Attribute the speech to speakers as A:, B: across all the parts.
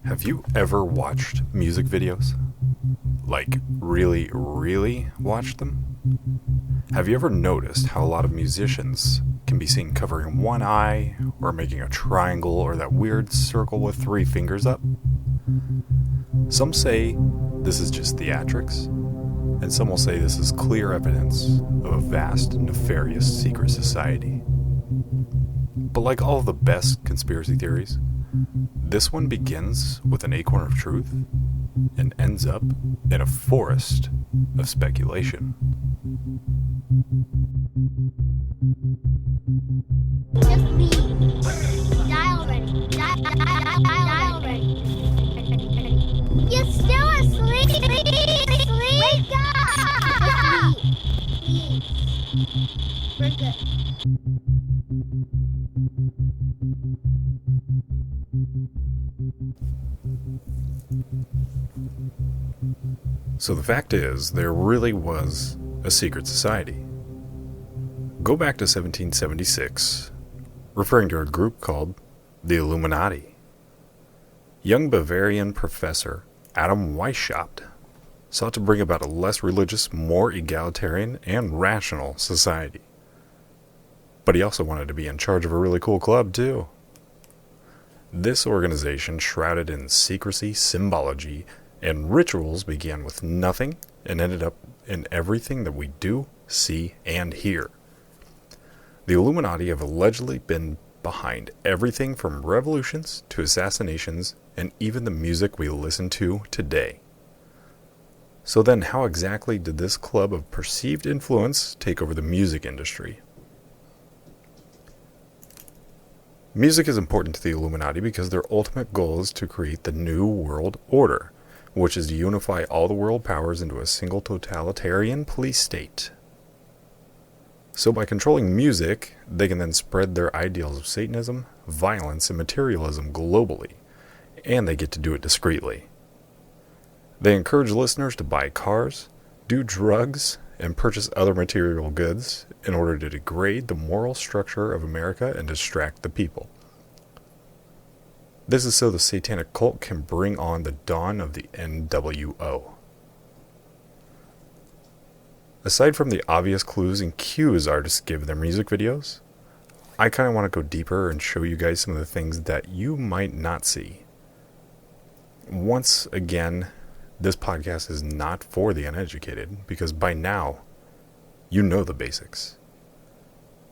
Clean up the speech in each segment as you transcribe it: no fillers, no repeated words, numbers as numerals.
A: Have you ever watched music videos? Like, really, really watched them? Have you ever noticed how a lot of musicians can be seen covering one eye, or making a triangle, or that weird circle with 3 fingers up? Some say this is just theatrics, and some will say this is clear evidence of a vast, nefarious secret society. But like all of the best conspiracy theories, this one begins with an acorn of truth and ends up in a forest of speculation.
B: Just leave. Die already. Die already. You're still asleep. Wake up. Please. We're good.
A: So the fact is, there really was a secret society. Go back to 1776, referring to a group called the Illuminati. Young Bavarian professor Adam Weishaupt sought to bring about a less religious, more egalitarian, and rational society. But he also wanted to be in charge of a really cool club, too. This organization, shrouded in secrecy, symbology, and rituals, began with nothing and ended up in everything that we do, see, and hear. The Illuminati have allegedly been behind everything from revolutions to assassinations and even the music we listen to today. So then, how exactly did this club of perceived influence take over the music industry? Music is important to the Illuminati because their ultimate goal is to create the New World Order, which is to unify all the world powers into a single totalitarian police state. So by controlling music, they can then spread their ideals of Satanism, violence, and materialism globally, and they get to do it discreetly. They encourage listeners to buy cars, do drugs, and purchase other material goods in order to degrade the moral structure of America and distract the people. This is so the satanic cult can bring on the dawn of the NWO. Aside from the obvious clues and cues artists give in their music videos, I kind of want to go deeper and show you guys some of the things that you might not see. Once again, this podcast is not for the uneducated, because by now, you know the basics.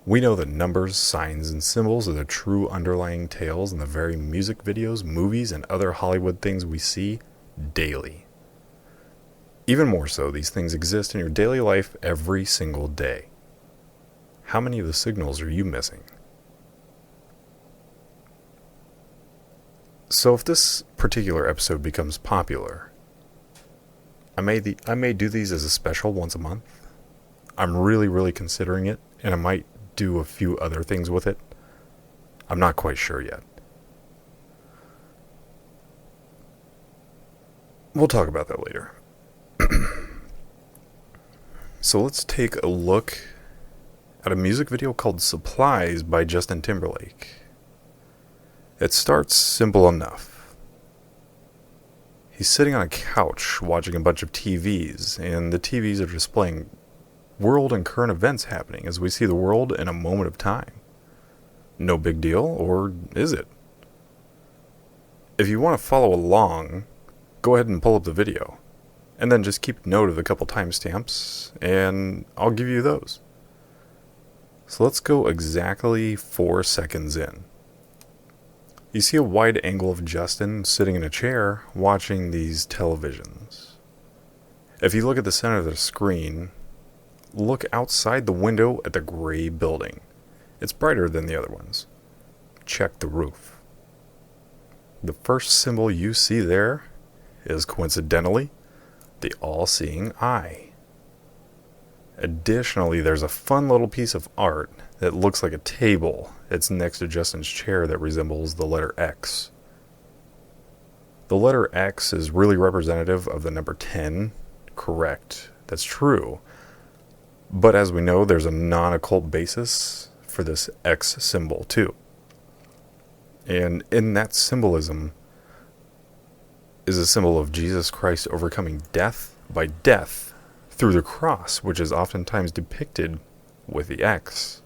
A: We know that numbers, signs, and symbols are the true underlying tales in the very music videos, movies, and other Hollywood things we see daily. Even more so, these things exist in your daily life every single day. How many of the signals are you missing? So if this particular episode becomes popular, I may do these as a special once a month. I'm really considering it, and I might do a few other things with it. I'm not quite sure yet. We'll talk about that later. So let's take a look at a music video called Supplies by Justin Timberlake. It starts simple enough. He's sitting on a couch watching a bunch of TVs, and the TVs are displaying world and current events happening as we see the world in a moment of time. No big deal, or is it? If you want to follow along, go ahead and pull up the video, and then just keep note of a couple timestamps, and I'll give you those. So let's go exactly 4 seconds in. You see a wide angle of Justin sitting in a chair watching these televisions. If you look at the center of the screen, look outside the window at the gray building. It's brighter than the other ones. Check the roof. The first symbol you see there is coincidentally the all-seeing eye. Additionally, there's a fun little piece of art that looks like a table. It's next to Justin's chair that resembles the letter X. The letter X is really representative of the number 10, correct, That's true. But as we know, there's a non-occult basis for this X symbol too. And in that symbolism is a symbol of Jesus Christ overcoming death by death through the cross, which is oftentimes depicted with the X.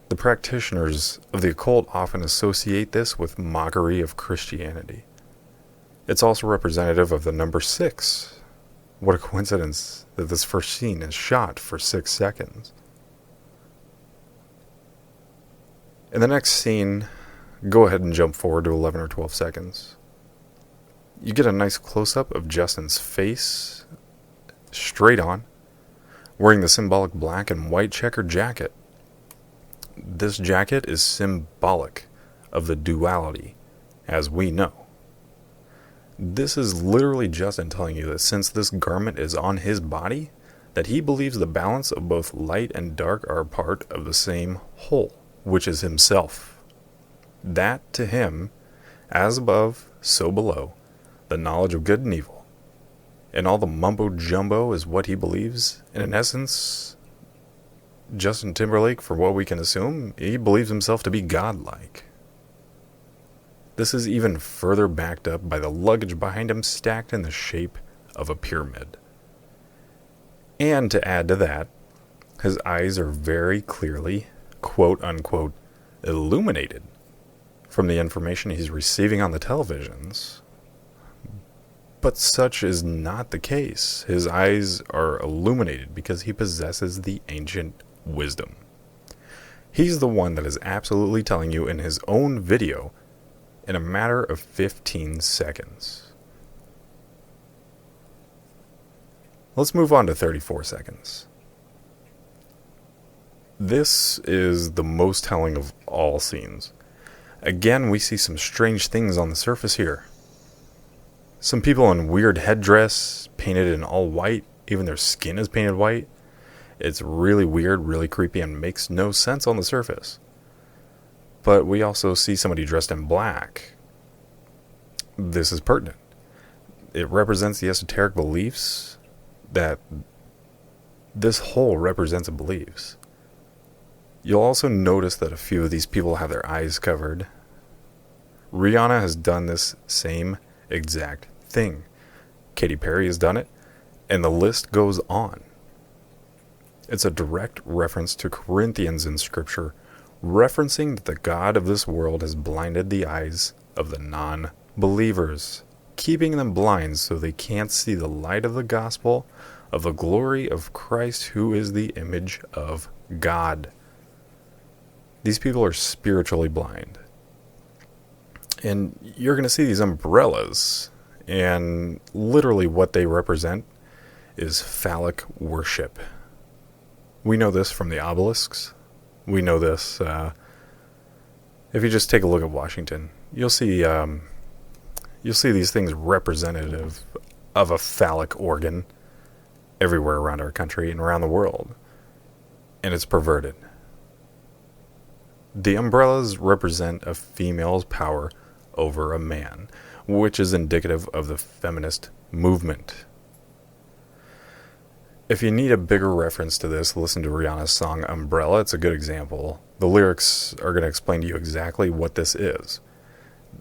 A: The practitioners of the occult often associate this with mockery of Christianity. It's also representative of the number 6. What a coincidence that this first scene is shot for 6 seconds. In the next scene, go ahead and jump forward to 11 or 12 seconds. You get a nice close-up of Justin's face, straight on, wearing the symbolic black and white checkered jacket. This jacket is symbolic of the duality, as we know. This is literally Justin telling you that since this garment is on his body, that he believes the balance of both light and dark are a part of the same whole, which is himself. That, to him, as above, so below, the knowledge of good and evil. And all the mumbo-jumbo is what he believes, and in essence, Justin Timberlake, for what we can assume, he believes himself to be godlike. This is even further backed up by the luggage behind him stacked in the shape of a pyramid. And to add to that, his eyes are very clearly, quote-unquote, illuminated from the information he's receiving on the televisions. But such is not the case. His eyes are illuminated because he possesses the ancient wisdom. He's the one that is absolutely telling you in his own video in a matter of 15 seconds. Let's move on to 34 seconds. This is the most telling of all scenes. Again, we see some strange things on the surface here. Some people in weird headdress, painted in all white, even their skin is painted white. It's really weird, really creepy, and makes no sense on the surface. But we also see somebody dressed in black. This is pertinent. It represents the esoteric beliefs that this whole represents and believes. You'll also notice that a few of these people have their eyes covered. Rihanna has done this same exact thing. Katy Perry has done it, and the list goes on. It's a direct reference to Corinthians in Scripture, referencing that the God of this world has blinded the eyes of the non-believers, keeping them blind so they can't see the light of the gospel of the glory of Christ, who is the image of God. These people are spiritually blind. And you're going to see these umbrellas, and literally what they represent is phallic worship. We know this from the obelisks. We know this, if you just take a look at Washington, you'll see these things representative of a phallic organ everywhere around our country and around the world. And it's perverted. The umbrellas represent a female's power over a man, which is indicative of the feminist movement. If you need a bigger reference to this, listen to Rihanna's song Umbrella. It's a good example. The lyrics are going to explain to you exactly what this is.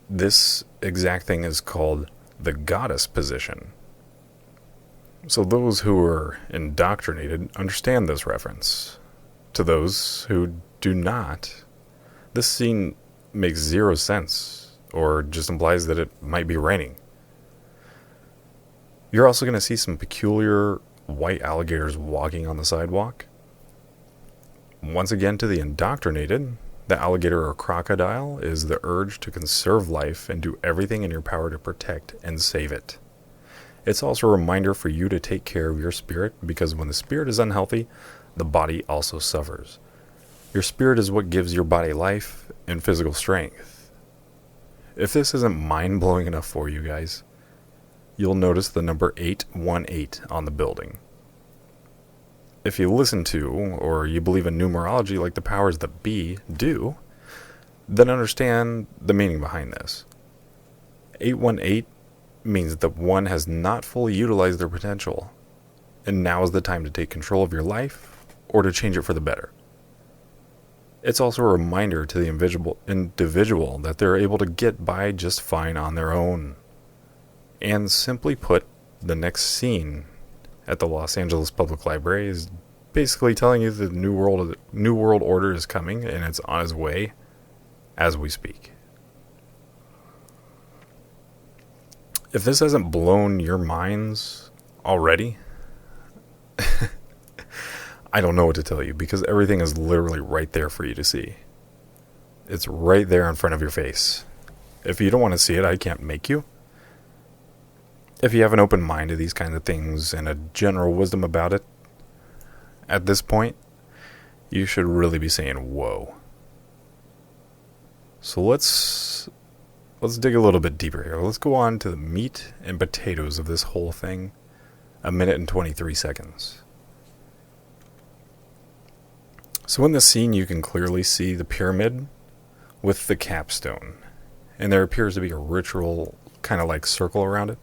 A: This exact thing is called the goddess position. So those who are indoctrinated understand this reference. To those who do not, this scene makes zero sense, or just implies that it might be raining. You're also going to see some peculiar white alligators walking on the sidewalk. Once again, to the indoctrinated, the alligator or crocodile is the urge to conserve life and do everything in your power to protect and save it. It's also a reminder for you to take care of your spirit, because when the spirit is unhealthy, the body also suffers. Your spirit is what gives your body life and physical strength. If this isn't mind-blowing enough for you guys, you'll notice the number 818 on the building. If you listen to, or you believe in numerology like the powers that be do, then understand the meaning behind this. 818 means that one has not fully utilized their potential. and now is the time to take control of your life or to change it for the better. It's also a reminder to the individual that they're able to get by just fine on their own. And simply put, the next scene at the Los Angeles Public Library is basically telling you the New World Order is coming and it's on its way as we speak. If this hasn't blown your minds already, I don't know what to tell you, because everything is literally right there for you to see. It's right there in front of your face. If you don't want to see it, I can't make you. If you have an open mind to these kinds of things and a general wisdom about it, at this point, you should really be saying, whoa. So let's dig a little bit deeper here. Let's go on to the meat and potatoes of this whole thing. 1 minute and 23 seconds. So in this scene, you can clearly see the pyramid with the capstone. And there appears to be a ritual kind of like circle around it.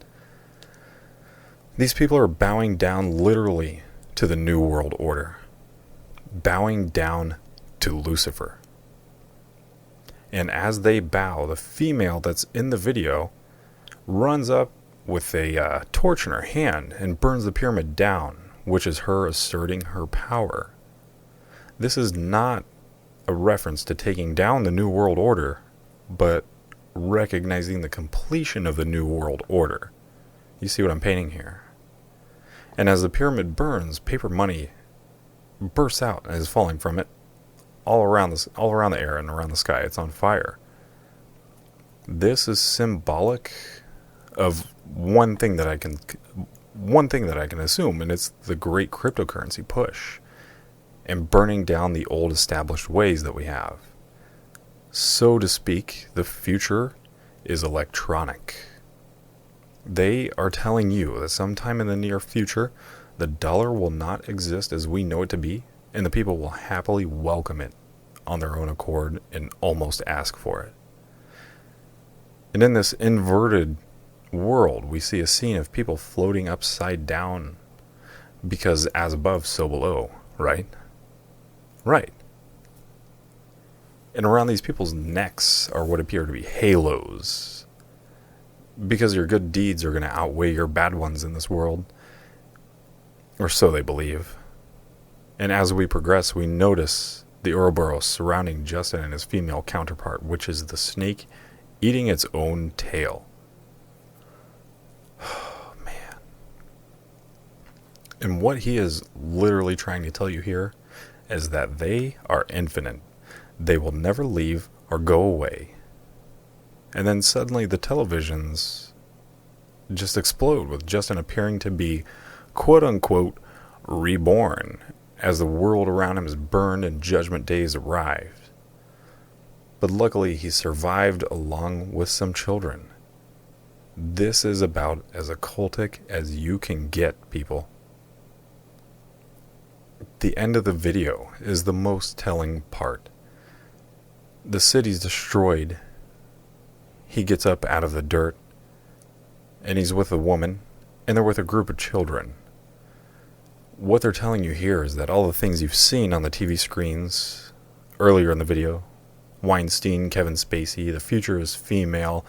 A: These people are bowing down literally to the New World Order. Bowing down to Lucifer. And as they bow, the female that's in the video runs up with a torch in her hand and burns the pyramid down, which is her asserting her power. This is not a reference to taking down the New World Order, but recognizing the completion of the New World Order. You see what I'm painting here? And as the pyramid burns, paper money bursts out and is falling from it all around the air and around the sky. It's on fire. This is symbolic of one thing that I can assume, and it's the great cryptocurrency push and burning down the old established ways that we have. So to speak, the future is electronic. They are telling you that sometime in the near future, the dollar will not exist as we know it to be, and the people will happily welcome it on their own accord and almost ask for it. And in this inverted world, we see a scene of people floating upside down because as above, so below, right? Right. And around these people's necks are what appear to be halos. Because your good deeds are going to outweigh your bad ones in this world. Or so they believe. And as we progress, we notice the Ouroboros surrounding Justin and his female counterpart, which is the snake eating its own tail. Oh, man. And what he is literally trying to tell you here is that they are infinite. They will never leave or go away. And then suddenly the televisions just explode with Justin appearing to be, quote-unquote, reborn as the world around him is burned and Judgment Day has arrived. But luckily he survived along with some children. This is about as occultic as you can get, people. The end of the video is the most telling part. The city's destroyed. He gets up out of the dirt, and he's with a woman, and they're with a group of children. What they're telling you here is that all the things you've seen on the TV screens earlier in the video, Weinstein, Kevin Spacey, the future is female,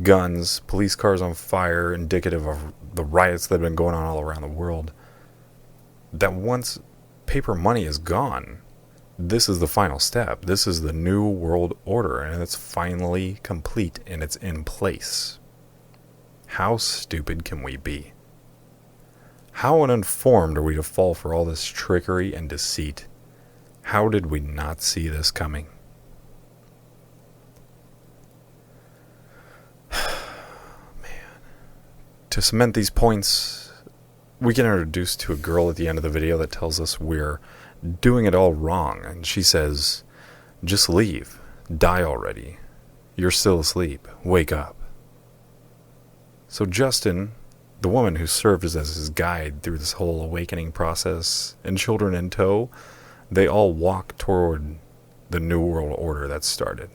A: guns, police cars on fire, indicative of the riots that have been going on all around the world, that once paper money is gone, this is the final step. This is the New World Order, and it's finally complete, and it's in place. How stupid can we be? How uninformed are we to fall for all this trickery and deceit? How did we not see this coming? Man. To cement these points, we get introduced to a girl at the end of the video that tells us we're doing it all wrong, and she says, just leave, die already, you're still asleep, wake up. So Justin, the woman who served as his guide through this whole awakening process, and children in tow, they all walk toward the New World Order that started.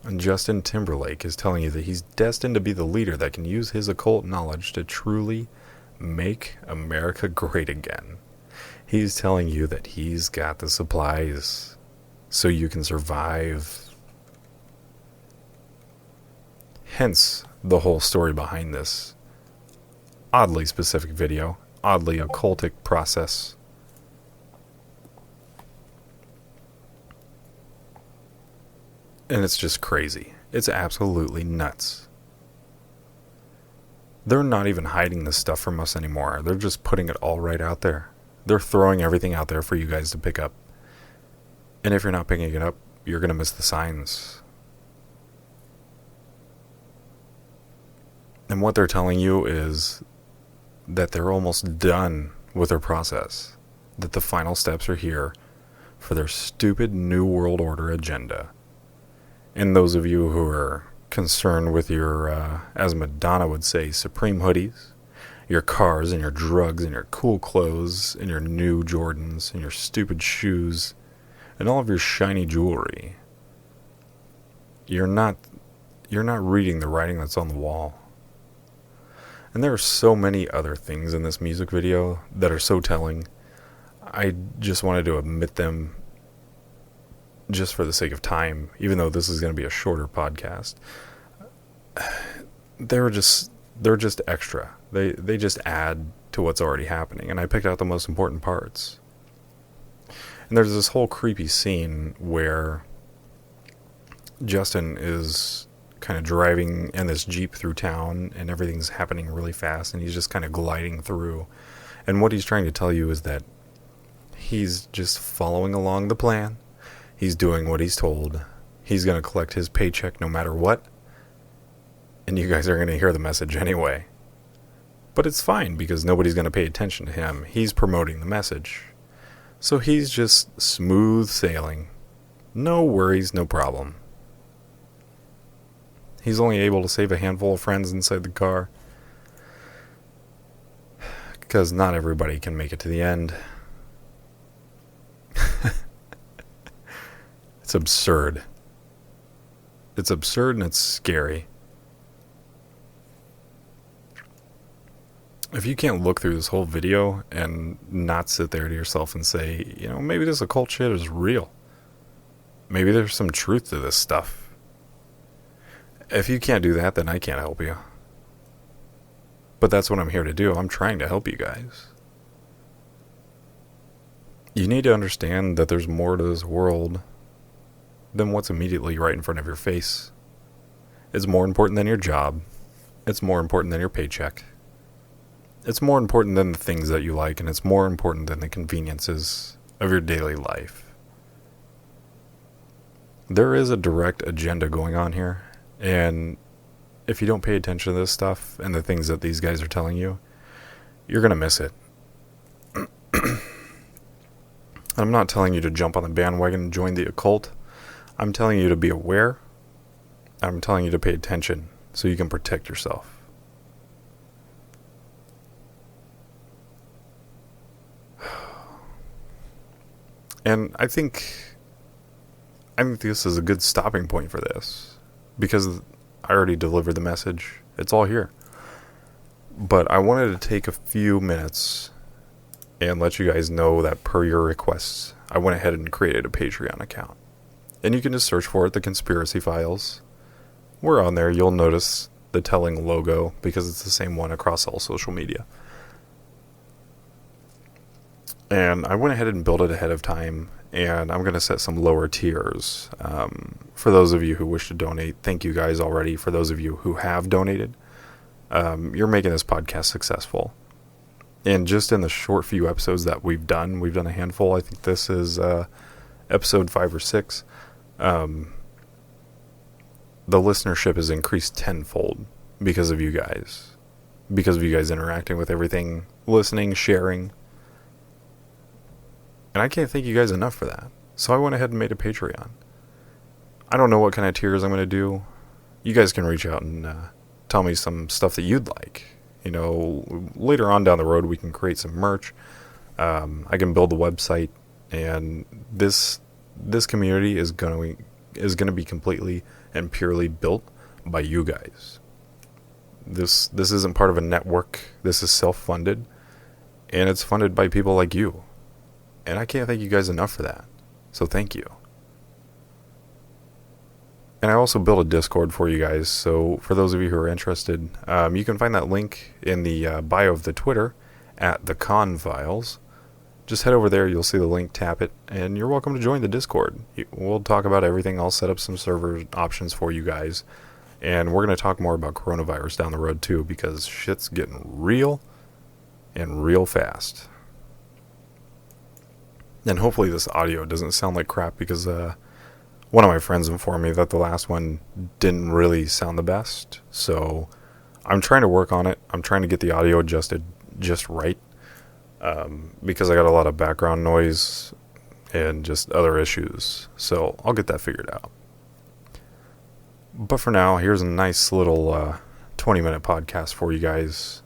A: And Justin Timberlake is telling you that he's destined to be the leader that can use his occult knowledge to truly Make America Great Again. He's telling you that he's got the supplies so you can survive. Hence the whole story behind this oddly specific video, oddly occultic process. And it's just crazy. It's absolutely nuts. They're not even hiding this stuff from us anymore. They're just putting it all right out there. They're throwing everything out there for you guys to pick up. And if you're not picking it up, you're going to miss the signs. And what they're telling you is that they're almost done with their process. That the final steps are here for their stupid New World Order agenda. And those of you who are concerned with your, as Madonna would say, supreme hoodies, your cars and your drugs and your cool clothes and your new Jordans and your stupid shoes and all of your shiny jewelry, you're not reading the writing that's on the wall. And there are so many other things in this music video that are so telling. I just wanted to omit them just for the sake of time, even though this is going to be a shorter podcast. They're just extra. They just add to what's already happening, and I picked out the most important parts. And there's this whole creepy scene where Justin is kind of driving in this Jeep through town, and everything's happening really fast, and he's just kind of gliding through. And what he's trying to tell you is that he's just following along the plan. He's doing what he's told. He's going to collect his paycheck no matter what. And you guys are going to hear the message anyway. But it's fine because nobody's going to pay attention to him. He's promoting the message. So he's just smooth sailing. No worries, no problem. He's only able to save a handful of friends inside the car. Because not everybody can make it to the end. It's absurd. It's absurd and it's scary. If you can't look through this whole video and not sit there to yourself and say, you know, maybe this occult shit is real. Maybe there's some truth to this stuff. If you can't do that, then I can't help you. But that's what I'm here to do. I'm trying to help you guys. You need to understand that there's more to this world than what's immediately right in front of your face. It's more important than your job. It's more important than your paycheck. It's more important than the things that you like, and it's more important than the conveniences of your daily life. There is a direct agenda going on here, and if you don't pay attention to this stuff and the things that these guys are telling you, you're going to miss it. I'm not telling you to jump on the bandwagon and join the occult. I'm telling you to be aware. I'm telling you to pay attention so you can protect yourself. And I think this is a good stopping point for this, because I already delivered the message. It's all here. But I wanted to take a few minutes and let you guys know that per your requests, I went ahead and created a Patreon account. And you can just search for it, The Conspiracy Files. We're on there. You'll notice the telling logo because it's the same one across all social media. And I went ahead and built it ahead of time, and I'm going to set some lower tiers. For those of you who wish to donate, thank you guys already. For those of you who have donated, you're making this podcast successful. And just in the short few episodes that we've done a handful. I think this is episode 5 or 6. The listenership has increased tenfold because of you guys. Because of you guys interacting with everything, listening, sharing. And I can't thank you guys enough for that. So I went ahead and made a Patreon. I don't know what kind of tiers I'm going to do. You guys can reach out and tell me some stuff that you'd like. You know, later on down the road, we can create some merch. I can build the website, and this community is going to be completely and purely built by you guys. This isn't part of a network. This is self-funded, and it's funded by people like you. And I can't thank you guys enough for that. So thank you. And I also built a Discord for you guys, so for those of you who are interested, you can find that link in the bio of the Twitter at the Con Files. Just head over there, you'll see the link, tap it, and you're welcome to join the Discord. We'll talk about everything. I'll set up some server options for you guys. And we're going to talk more about coronavirus down the road too, because shit's getting real and real fast. And hopefully this audio doesn't sound like crap, because one of my friends informed me that the last one didn't really sound the best. So I'm trying to work on it. I'm trying to get the audio adjusted just right. Because I got a lot of background noise and just other issues. So I'll get that figured out. But for now, here's a nice little 20-minute podcast for you guys.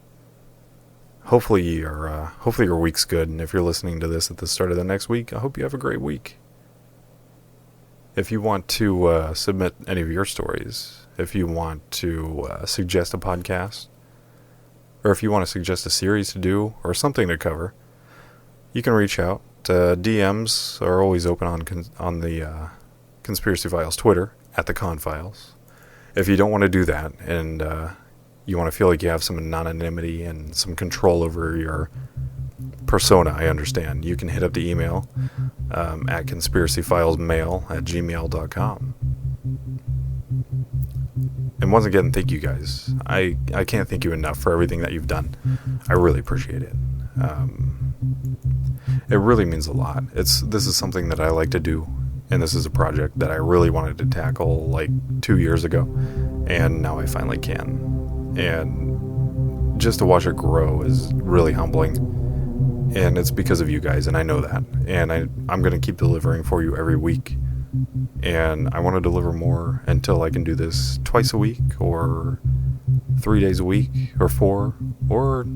A: Hopefully your week's good, and if you're listening to this at the start of the next week, I hope you have a great week. If you want to submit any of your stories, if you want to suggest a podcast, or if you want to suggest a series to do or something to cover, you can reach out. DMs are always open on the Conspiracy Files Twitter at the Con Files. If you don't want to do that and you want to feel like you have some anonymity and some control over your persona, I understand. You can hit up the email at conspiracyfilesmail@gmail.com. And once again, thank you guys. I can't thank you enough for everything that you've done. I really appreciate it. It really means a lot. This is something that I like to do, and this is a project that I really wanted to tackle like 2 years ago, and now I finally can. And just to watch it grow is really humbling, and it's because of you guys, and I know that. And I'm going to keep delivering for you every week. And I want to deliver more until I can do this twice a week, or 3 days a week, or 4, or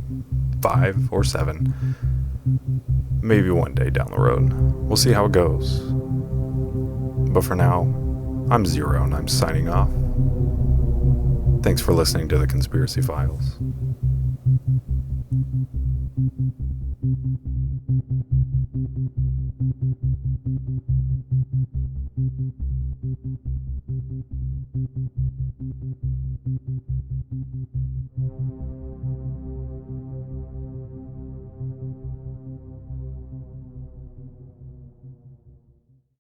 A: 5, or 7. Maybe one day down the road. We'll see how it goes. But for now, I'm Zero, and I'm signing off. Thanks for listening to the Conspiracy Files.